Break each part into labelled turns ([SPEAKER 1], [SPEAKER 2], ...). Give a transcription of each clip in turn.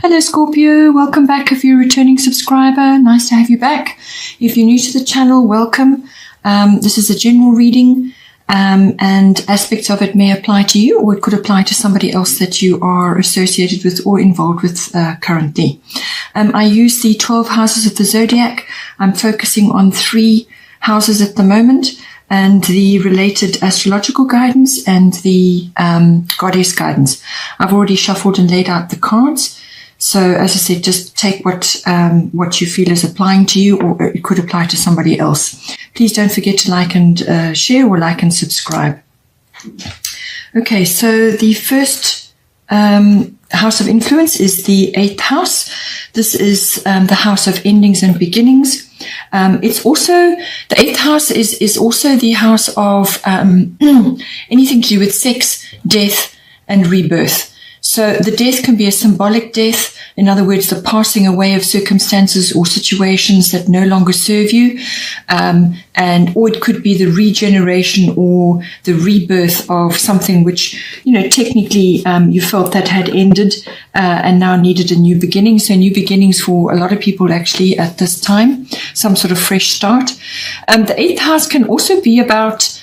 [SPEAKER 1] Hello Scorpio, welcome back if you're a returning subscriber. Nice to have you back. If you're new to the channel, welcome. This is a general reading and aspects of it may apply to you, or it could apply to somebody else that you are associated with or involved with currently. I use the 12 houses of the zodiac. I'm focusing on 3 houses at the moment, and the related astrological guidance and the goddess guidance. I've already shuffled and laid out the cards. So as I said, just take what you feel is applying to you, or it could apply to somebody else. Please don't forget to like and share, or like and subscribe. Okay, so the first house of influence is the 8th house. This is the house of endings and beginnings. It's also, the 8th house is also the house of anything to do with sex, death, and rebirth. So the death can be a symbolic death, in other words, the passing away of circumstances or situations that no longer serve you, or it could be the regeneration or the rebirth of something which, technically you felt that had ended and now needed a new beginning. So new beginnings for a lot of people actually at this time, some sort of fresh start. The 8th house can also be about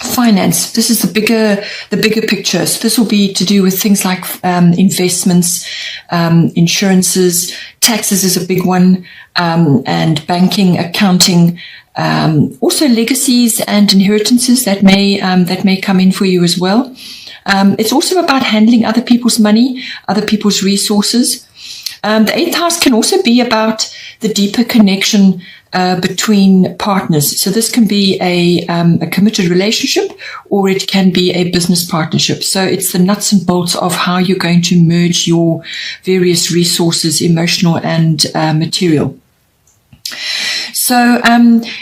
[SPEAKER 1] finance. This is the bigger picture. So this will be to do with things like investments, insurances, taxes is a big one, and banking, accounting, also legacies and inheritances that may come in for you as well. It's also about handling other people's money, other people's resources. The 8th house can also be about the deeper connection between partners. So this can be a committed relationship, or it can be a business partnership. So it's the nuts and bolts of how you're going to merge your various resources, emotional and material. So,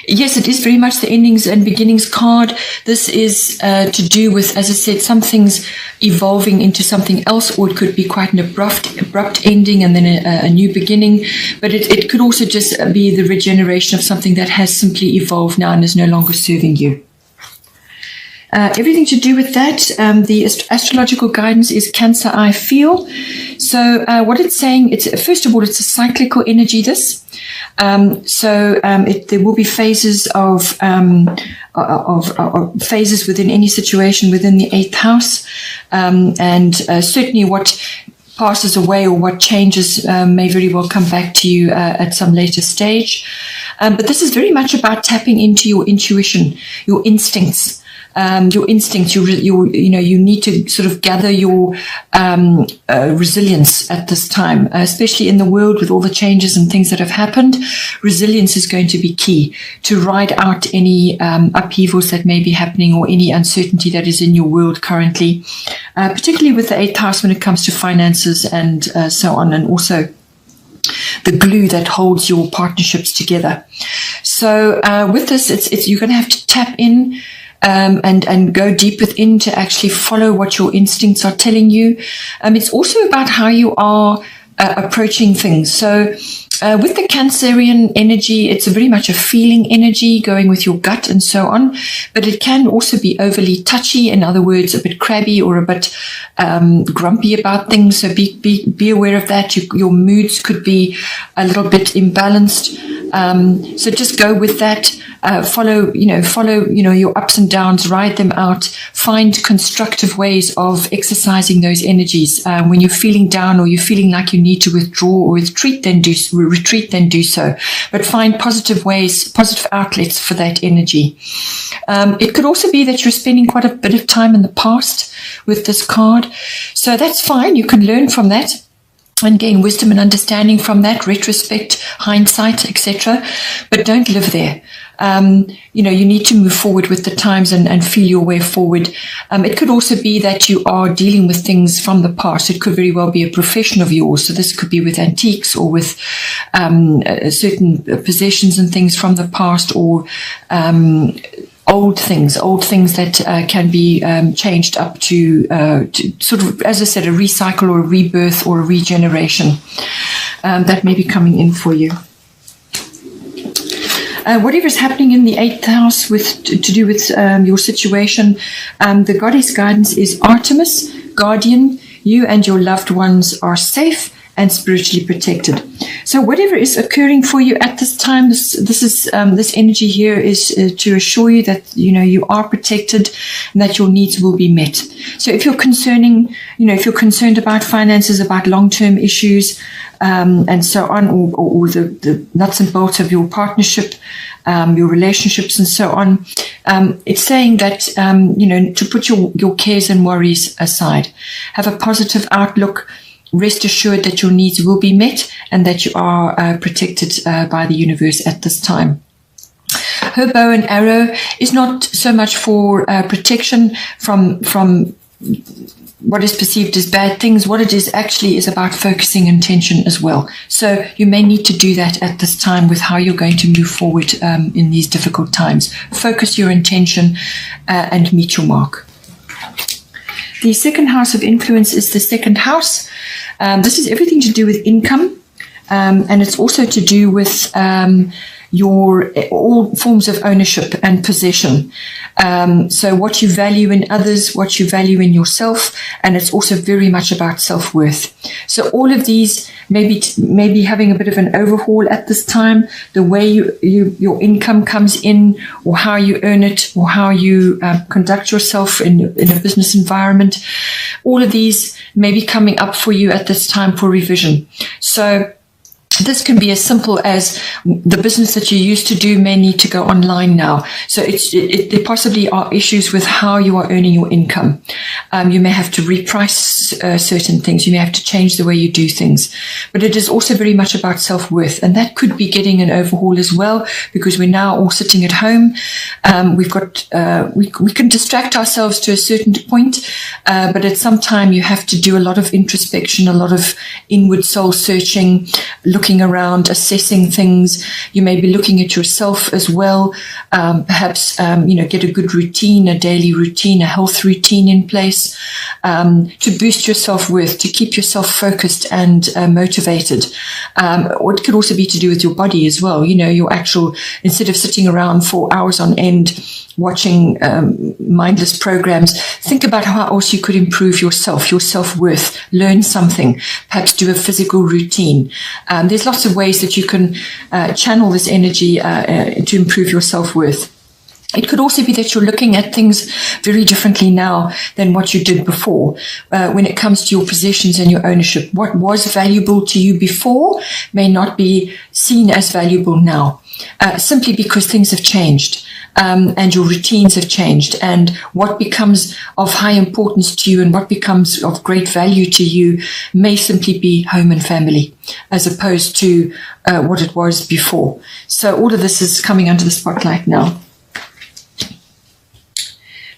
[SPEAKER 1] yes, it is very much the endings and beginnings card. This is to do with, as I said, some things evolving into something else, or it could be quite an abrupt ending and then a new beginning. But it could also just be the regeneration of something that has simply evolved now and is no longer serving you. Everything to do with that, the astrological guidance is Cancer, I feel. So what it's saying, first of all, it's a cyclical energy, this. There will be phases of phases within any situation within the 8th house, and certainly what passes away or what changes may very well come back to you at some later stage. But this is very much about tapping into your intuition, your instincts. You need to sort of gather your resilience at this time, especially in the world with all the changes and things that have happened. Resilience is going to be key to ride out any upheavals that may be happening, or any uncertainty that is in your world currently, particularly with the 8th house when it comes to finances and so on, and also the glue that holds your partnerships together. So with this, you're going to have to tap in and go deep within to actually follow what your instincts are telling you. It's also about how you are approaching things. So with the Cancerian energy, it's very much a feeling energy, going with your gut and so on. But it can also be overly touchy, in other words, a bit crabby or a bit grumpy about things. So be aware of that. Your moods could be a little bit imbalanced. So just go with that. Follow your ups and downs, ride them out, find constructive ways of exercising those energies. When you're feeling down, or you're feeling like you need to withdraw or retreat, then do so. But find positive ways, positive outlets for that energy. It could also be that you're spending quite a bit of time in the past with this card. So that's fine. You can learn from that and gain wisdom and understanding from that, retrospect, hindsight, etc. But don't live there. You need to move forward with the times and feel your way forward. It could also be that you are dealing with things from the past. It could very well be a profession of yours. So this could be with antiques, or with certain possessions and things from the past, or old things that can be changed up to sort of, as I said, a recycle or a rebirth or a regeneration that may be coming in for you. Whatever is happening in the 8th house to do with your situation, the goddess guidance is Artemis, guardian, You and your loved ones are safe and spiritually protected. So whatever is occurring for you at this time, this energy here is to assure you that you are protected and that your needs will be met. So if you're concerned about finances, about long-term issues, and so on, or the nuts and bolts of your partnership, your relationships and so on, it's saying that to put your cares and worries aside, have a positive outlook. Rest assured that your needs will be met and that you are protected by the universe at this time. Her bow and arrow is not so much for protection from what is perceived as bad things. What it is actually is about focusing intention as well. So you may need to do that at this time with how you're going to move forward in these difficult times. Focus your intention and meet your mark. The second house of influence is the second house. This is everything to do with income, and it's also to do with all forms of ownership and possession. So what you value in others, what you value in yourself, and it's also very much about self-worth. So all of these maybe having a bit of an overhaul at this time, the way your income comes in, or how you earn it, or how you conduct yourself in a business environment. All of these may be coming up for you at this time for revision. So this can be as simple as the business that you used to do may need to go online now. So there possibly are issues with how you are earning your income. You may have to reprice certain things. You may have to change the way you do things. But it is also very much about self-worth. And that could be getting an overhaul as well, because we're now all sitting at home. We can distract ourselves to a certain point, but at some time you have to do a lot of introspection, a lot of inward soul searching, looking around, assessing things. You may be looking at yourself as well. Perhaps, get a good routine, a daily routine, a health routine in place, to boost your self-worth, to keep yourself focused and motivated. Or it could also be to do with your body as well. Your actual, instead of sitting around for hours on end watching mindless programs, think about how else you could improve yourself, your self-worth, learn something, perhaps do a physical routine. There's lots of ways that you can channel this energy to improve your self-worth. It could also be that you're looking at things very differently now than what you did before. When it comes to your possessions and your ownership, what was valuable to you before may not be seen as valuable now, simply because things have changed. And your routines have changed, and what becomes of high importance to you and what becomes of great value to you may simply be home and family, as opposed to what it was before. So all of this is coming under the spotlight now.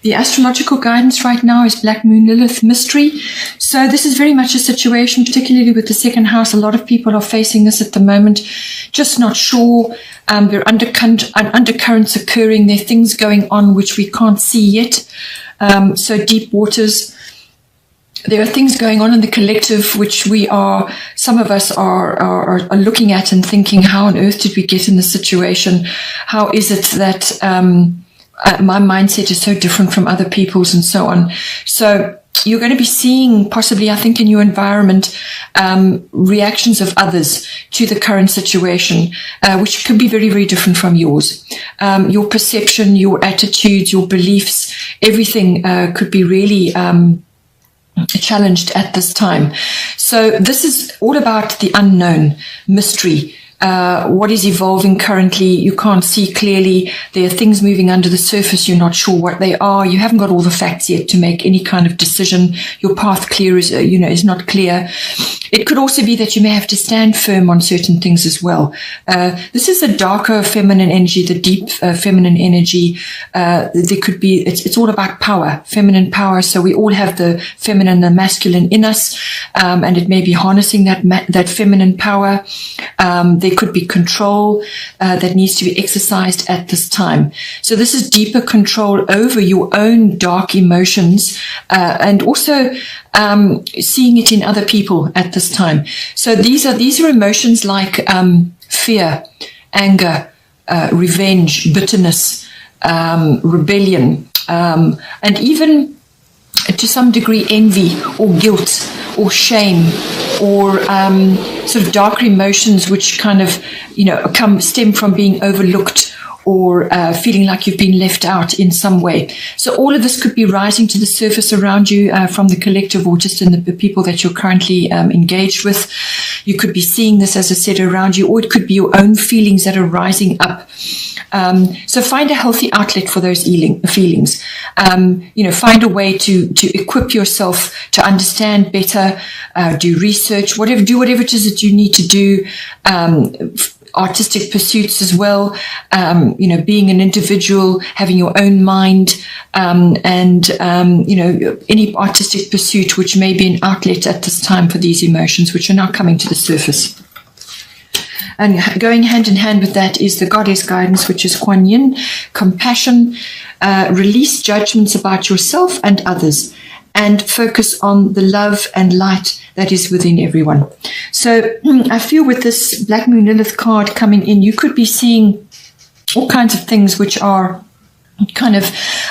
[SPEAKER 1] The astrological guidance right now is Black Moon Lilith mystery. So this is very much a situation, particularly with the second house. A lot of people are facing this at the moment, just not sure. There are undercurrents occurring. There are things going on which we can't see yet. So deep waters. There are things going on in the collective which some of us are looking at and thinking, how on earth did we get in this situation? How is it that my mindset is so different from other people's, and so on. So you're going to be seeing, possibly, I think, in your environment, reactions of others to the current situation, which could be very, very different from yours. Your perception, your attitudes, your beliefs, everything could be really challenged at this time. So this is all about the unknown, mystery. What is evolving currently, you can't see clearly. There are things moving under the surface, you're not sure what they are. You haven't got all the facts yet to make any kind of decision. Your path is not clear. It could also be that you may have to stand firm on certain things as well. This is a darker feminine energy, the deep feminine energy. There could be, it's all about power, feminine power. So we all have the feminine and the masculine in us, and it may be harnessing that feminine power. There could be control that needs to be exercised at this time. So this is deeper control over your own dark emotions, and also seeing it in other people at this time. So these are emotions like fear, anger, revenge, bitterness, rebellion, and even to some degree, envy or guilt or shame or sort of darker emotions which kind of, stem from being overlooked or feeling like you've been left out in some way. So all of this could be rising to the surface around you from the collective or just in the people that you're currently engaged with. You could be seeing this, as I said, around you, or it could be your own feelings that are rising up. So find a healthy outlet for those feelings. Find a way to equip yourself to understand better, do research, do whatever it is that you need to do, artistic pursuits as well, being an individual, having your own mind, any artistic pursuit which may be an outlet at this time for these emotions which are now coming to the surface. And going hand in hand with that is the goddess guidance, which is Kuan Yin, compassion, release judgments about yourself and others, and focus on the love and light that is within everyone. So I feel with this Black Moon Lilith card coming in, you could be seeing all kinds of things which are kind of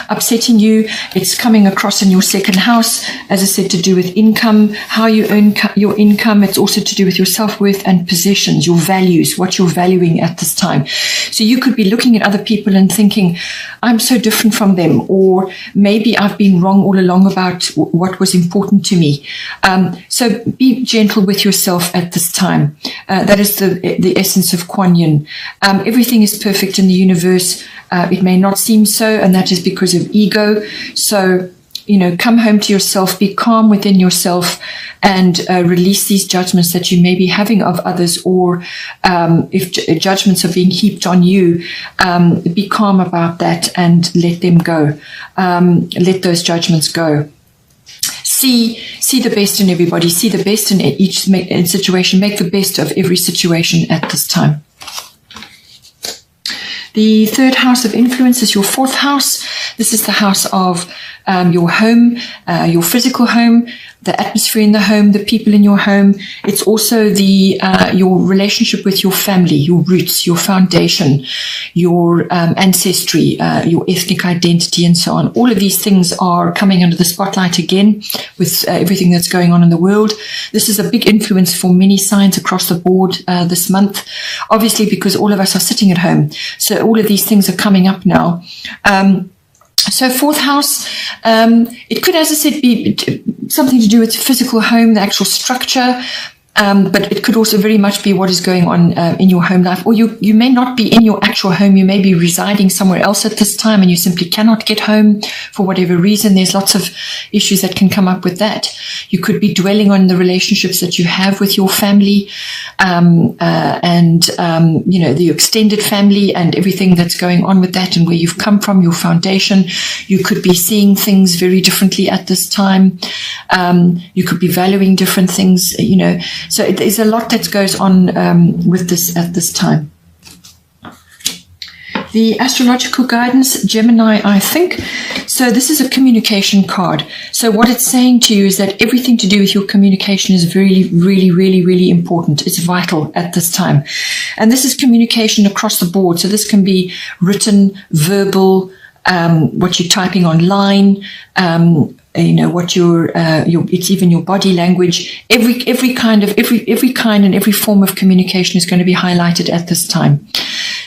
[SPEAKER 1] upsetting you. It's coming across in your second house, as I said, to do with income, how you earn your income. It's also to do with your self-worth and possessions, your values, what you're valuing at this time. So you could be looking at other people and thinking, I'm so different from them, or maybe I've been wrong all along about what was important to me. So be gentle with yourself at this time. That is the essence of Kuan Yin. Everything is perfect in the universe. It may not seem so, and that is because of ego. So, come home to yourself, be calm within yourself, and release these judgments that you may be having of others, or if judgments are being heaped on you, be calm about that and let them go. Let those judgments go. See the best in everybody. See the best in each situation. Make the best of every situation at this time. The third house of influence is your fourth house. This is the house of your home, your physical home, the atmosphere in the home, the people in your home. It's also your relationship with your family, your roots, your foundation, your ancestry, your ethnic identity, and so on. All of these things are coming under the spotlight again with everything that's going on in the world. This is a big influence for many signs across the board this month, obviously because all of us are sitting at home. So all of these things are coming up now. So fourth house, it could, as I said, be something to do with physical home, the actual structure, but it could also very much be what is going on in your home life. Or you may not be in your actual home. You may be residing somewhere else at this time and you simply cannot get home for whatever reason. There's lots of issues that can come up with that. You could be dwelling on the relationships that you have with your family the extended family and everything that's going on with that and where you've come from, your foundation. You could be seeing things very differently at this time. You could be valuing different things, So there's a lot that goes on with this at this time. The astrological guidance, Gemini, I think. So this is a communication card. So what it's saying to you is that everything to do with your communication is really, really, really, really important. It's vital at this time. And this is communication across the board. So this can be written, verbal, what you're typing online, what it's even your body language. Every kind and every form of communication is going to be highlighted at this time.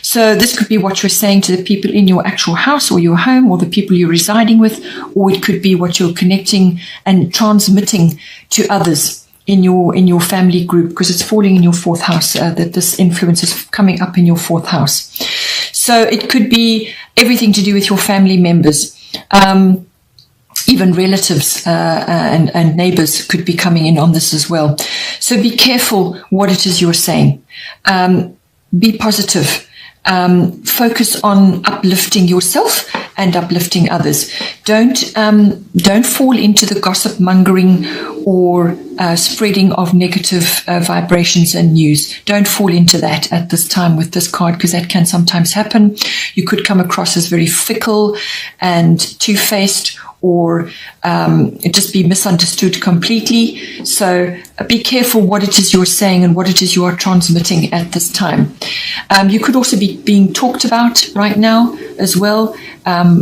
[SPEAKER 1] So this could be what you're saying to the people in your actual house or your home or the people you're residing with, or it could be what you're connecting and transmitting to others in your family group, because it's falling in your fourth house, that this influence is coming up in your fourth house. So it could be everything to do with your family members. Even relatives and neighbors could be coming in on this as well. So be careful what it is you're saying. Be positive. Focus on uplifting yourself and uplifting others. Don't fall into the gossip mongering or spreading of negative vibrations and news. Don't fall into that at this time with this card, because that can sometimes happen. You could come across as very fickle and two-faced, or just be misunderstood completely. So be careful what it is you're saying and what it is you are transmitting at this time. You could also be being talked about right now as well.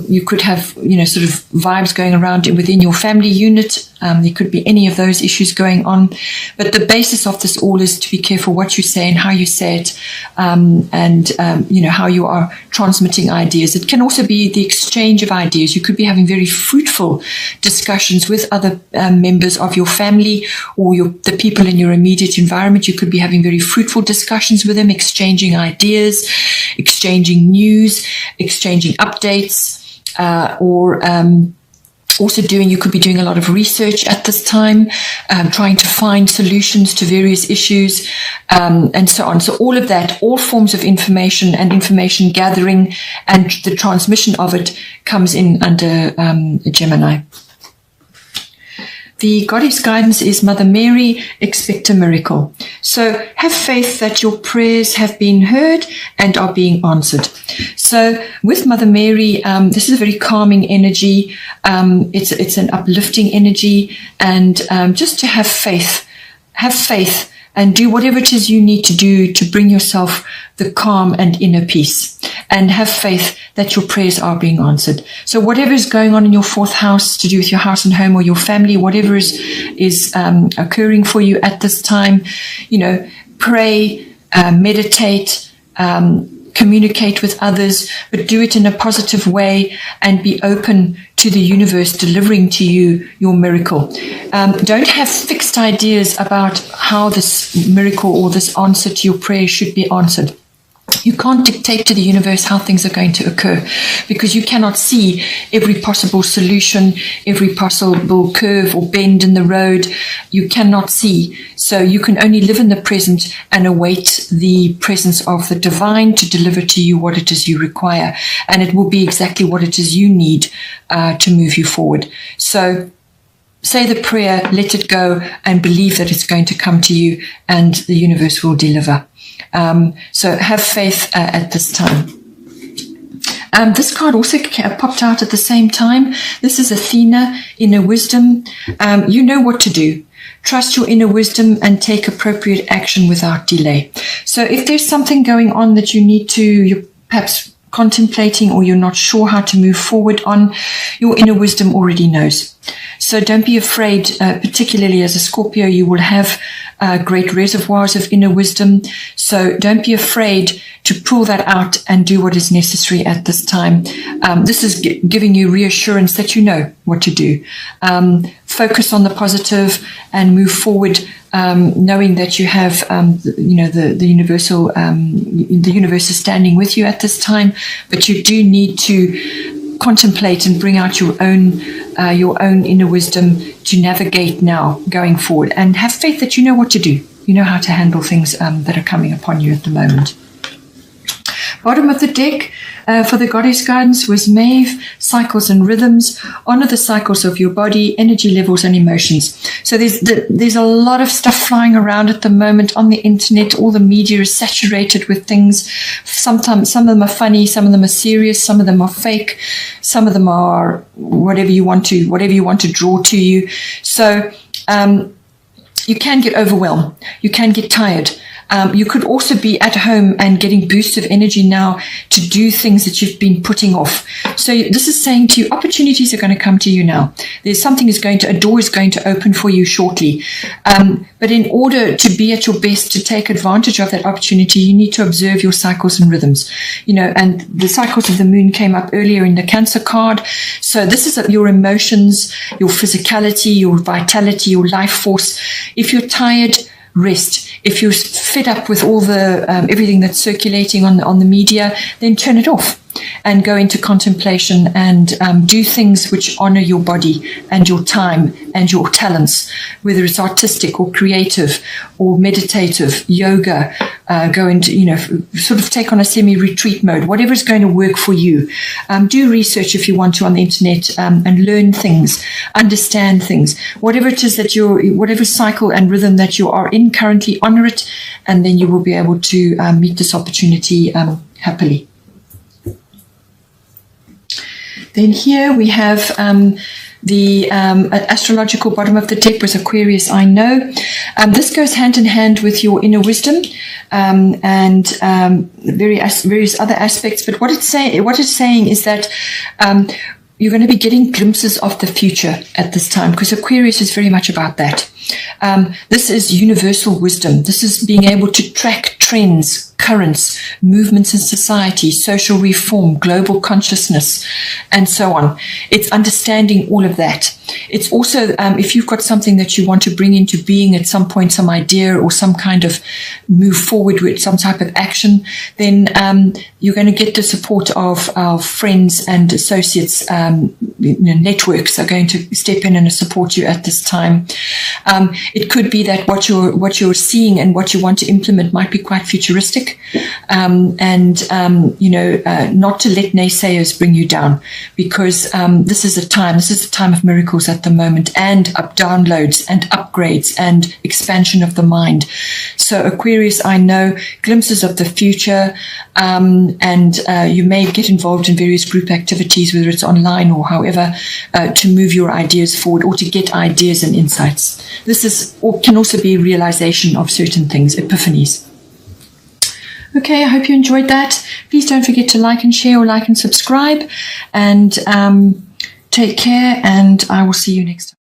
[SPEAKER 1] You could have, sort of vibes going around within your family unit. There could be any of those issues going on. But the basis of this all is to be careful what you say and how you say it, and how you are transmitting ideas. It can also be the exchange of ideas. You could be having very fruitful discussions with other members of your family or the people in your immediate environment. You could be having very fruitful discussions with them, exchanging ideas, exchanging news, exchanging updates, you could be doing a lot of research at this time, trying to find solutions to various issues, and so on. So all of that, all forms of information and information gathering and the transmission of it comes in under Gemini. The goddess guidance is Mother Mary, expect a miracle. So have faith that your prayers have been heard and are being answered. So with Mother Mary, this is a very calming energy. It's an uplifting energy, and just to have faith and do whatever it is you need to do to bring yourself the calm and inner peace, and have faith that your prayers are being answered. So whatever is going on in your fourth house to do with your house and home or your family, whatever is occurring for you at this time, pray, meditate, communicate with others, but do it in a positive way and be open to the universe delivering to you your miracle. Don't have fixed ideas about how this miracle or this answer to your prayer should be answered. You can't dictate to the universe how things are going to occur, because you cannot see every possible solution, every possible curve or bend in the road. You cannot see. So you can only live in the present and await the presence of the divine to deliver to you what it is you require. And it will be exactly what it is you need to move you forward. So say the prayer, let it go, and believe that it's going to come to you and the universe will deliver. So have faith at this time. This card also popped out at the same time. This is Athena, inner wisdom. You know what to do. Trust your inner wisdom and take appropriate action without delay. So if there's something going on that you're perhaps contemplating or you're not sure how to move forward on, your inner wisdom already knows. So don't be afraid, particularly as a Scorpio, you will have great reservoirs of inner wisdom. So don't be afraid to pull that out and do what is necessary at this time. This is giving you reassurance that you know what to do. Focus on the positive and move forward, knowing that you have, the universal, the universe is standing with you at this time, but you do need to contemplate and bring out your own inner wisdom to navigate now going forward, and have faith that you know what to do. You know how to handle things that are coming upon you at the moment. Bottom of the deck for the goddess guidance was Maeve, cycles and rhythms. Honor the cycles of your body, energy levels and emotions. So there's a lot of stuff flying around at the moment on the internet. All the media is saturated with things. Sometimes some of them are funny, some of them are serious, some of them are fake, some of them are whatever you want to draw to you. So you can get overwhelmed. You can get tired. You could also be at home and getting boosts of energy now to do things that you've been putting off. So this is saying to you, opportunities are going to come to you now. A door is going to open for you shortly. But in order to be at your best, to take advantage of that opportunity, you need to observe your cycles and rhythms. And the cycles of the moon came up earlier in the Cancer card. So this is your emotions, your physicality, your vitality, your life force. If you're tired, rest. If you're fed up with all the everything that's circulating on the media, then turn it off and go into contemplation and do things which honor your body and your time and your talents, whether it's artistic or creative or meditative, yoga, go into, sort of take on a semi-retreat mode, whatever is going to work for you. Do research if you want to on the internet and learn things, understand things, whatever it is that whatever cycle and rhythm that you are in currently, honor it, and then you will be able to meet this opportunity happily. Then here we have The astrological bottom of the deck was Aquarius, I know. This goes hand in hand with your inner wisdom and various other aspects. But what it's saying is that you're going to be getting glimpses of the future at this time, because Aquarius is very much about that. This is universal wisdom. This is being able to track trends, currents, movements in society, social reform, global consciousness, and so on. It's understanding all of that. It's also, if you've got something that you want to bring into being at some point, some idea or some kind of move forward with some type of action, then you're going to get the support of friends and associates. Networks are going to step in and support you at this time. It could be that what you're seeing and what you want to implement might be quite futuristic, not to let naysayers bring you down, because this is a time of miracles at the moment, and downloads and upgrades and expansion of the mind. So Aquarius, I know, glimpses of the future, and you may get involved in various group activities, whether it's online or however, to move your ideas forward or to get ideas and insights. This can also be realization of certain things, epiphanies. Okay, I hope you enjoyed that. Please don't forget to like and share, or like and subscribe, and take care, and I will see you next time.